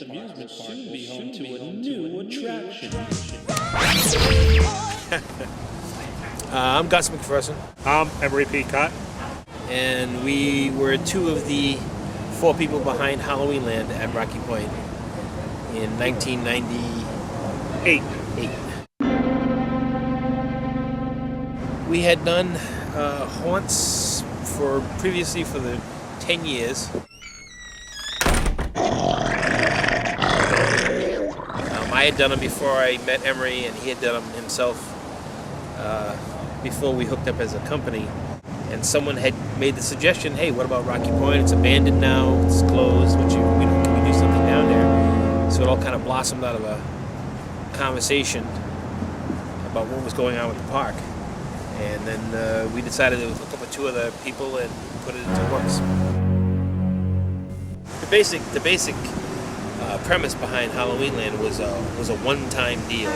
amusement park will soon be home to a new attraction. I'm Gus McPherson. I'm Emery Peacock. And we were two of the 4 people behind Halloweenland at Rocky Point in 1998. We had done haunts previously for the 10 years. I had done them before I met Emery, and he had done them himself before we hooked up as a company. And someone had made the suggestion, hey, what about Rocky Point? It's abandoned now, it's closed, can we do something down there? So it all kind of blossomed out of a conversation about what was going on with the park. And then we decided to hook up with 2 other people and put it into works. The basic premise behind Halloweenland was a one-time deal.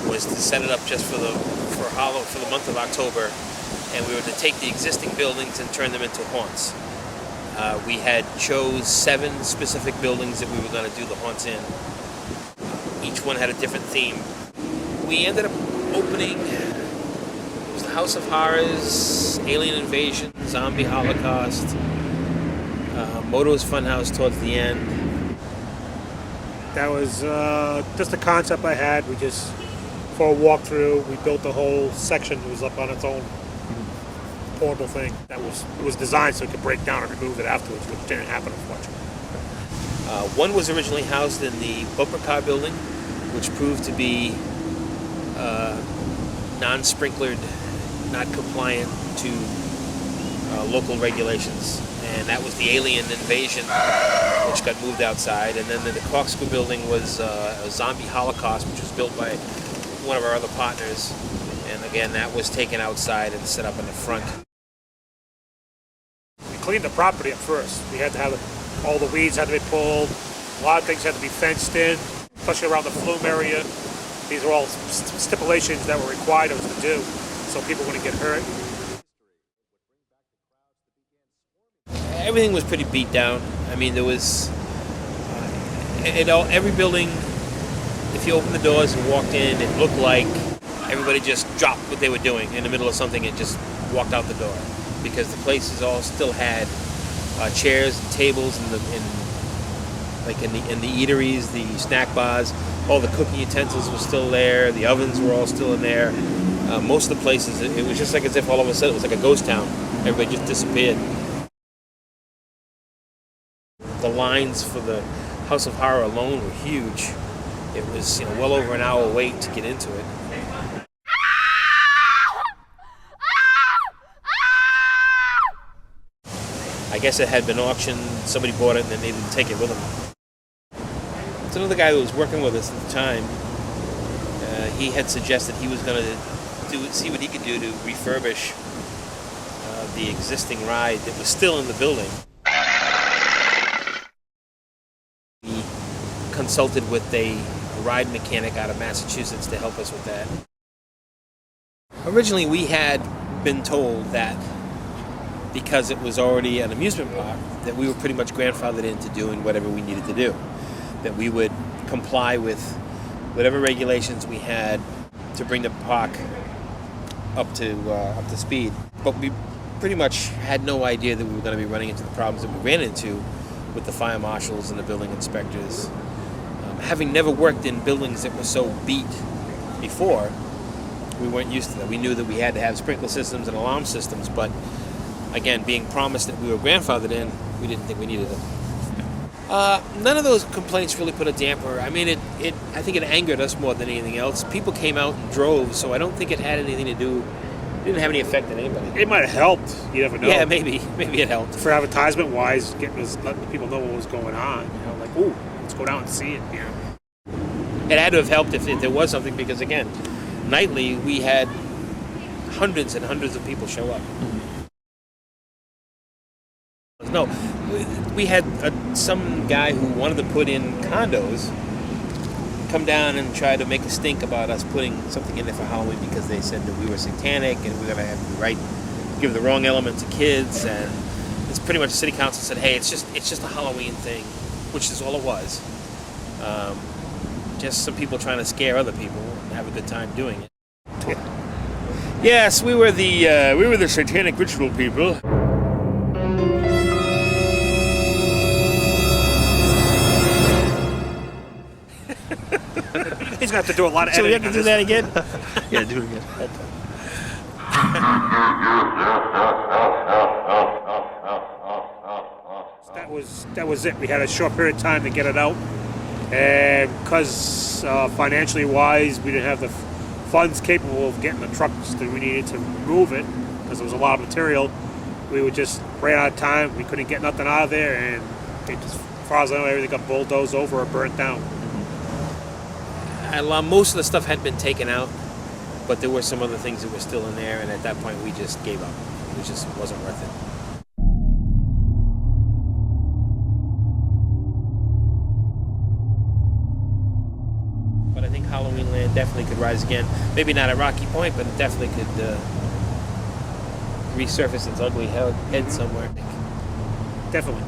Was to set it up just for the month of October, and we were to take the existing buildings and turn them into haunts. We had chose 7 specific buildings that we were going to do the haunts in. Each one had a different theme. We ended up opening. It was the House of Horrors, Alien Invasion, Zombie Holocaust, Moto's Funhouse towards the end. That was just a concept I had. We just, for a walkthrough, we built the whole section. It was up on its own portable thing. It was designed so it could break down and remove it afterwards, which didn't happen, unfortunately. One was originally housed in the bumper car building, which proved to be non-sprinklered, not compliant to local regulations. And that was the Alien Invasion, which got moved outside. And then the Corkscrew building was a Zombie Holocaust, which was built by one of our other partners. And again, that was taken outside and set up in the front. We cleaned the property up first. We had to have all the weeds had to be pulled. A lot of things had to be fenced in, especially around the flume area. These were all stipulations that were required of us to do, so people wouldn't get hurt. Everything was pretty beat down. I mean, there was every building. If you opened the doors and walked in, it looked like everybody just dropped what they were doing in the middle of something and just walked out the door, because the places all still had chairs and tables in the eateries, the snack bars. All the cooking utensils were still there. The ovens were all still in there. Most of the places, it was just like as if all of a sudden it was like a ghost town. Everybody just disappeared. The lines for the House of Horror alone were huge. It was well over an hour wait to get into it. I guess it had been auctioned, somebody bought it and then they didn't take it with them. It's another guy who was working with us at the time. He had suggested he was going to see what he could do to refurbish the existing ride that was still in the building. He consulted with a ride mechanic out of Massachusetts to help us with that. Originally, we had been told that because it was already an amusement park, that we were pretty much grandfathered into doing whatever we needed to do. That we would comply with whatever regulations we had to bring the park up to speed. But we pretty much had no idea that we were going to be running into the problems that we ran into with the fire marshals and the building inspectors. Having never worked in buildings that were so beat before, we weren't used to that. We knew that we had to have sprinkler systems and alarm systems, but again, being promised that we were grandfathered in, we didn't think we needed it. None of those complaints really put a damper. I mean, I think it angered us more than anything else. People came out in droves, so I don't think it had anything to do. It didn't have any effect on anybody. It might have helped. You never know. Yeah, maybe it helped. For advertisement-wise, letting people know what was going on. Like, ooh, let's go down and see it. It had to have helped if there was something, because again, nightly we had hundreds and hundreds of people show up. No, we had some guy who wanted to put in condos come down and try to make a stink about us putting something in there for Halloween because they said that we were satanic and we were going to have to give the wrong element to kids. And it's pretty much the city council said, hey, it's just a Halloween thing, which is all it was. Just some people trying to scare other people and have a good time doing it. Yes, we were the satanic ritual people. He's going to have to do a lot of So we editing. have to do that again? Yeah, do it again. That was it. We had a short period of time to get it out, and because financially wise, we didn't have the funds capable of getting the trucks that we needed to move it, because there was a lot of material. We would just ran out of time. We couldn't get nothing out of there, and as far as I know, everything got bulldozed over or burnt down. Most of the stuff had been taken out, but there were some other things that were still in there, and at that point we just gave up. It just wasn't worth it. But I think Halloweenland definitely could rise again. Maybe not at Rocky Point, but it definitely could resurface its ugly head somewhere. Definitely.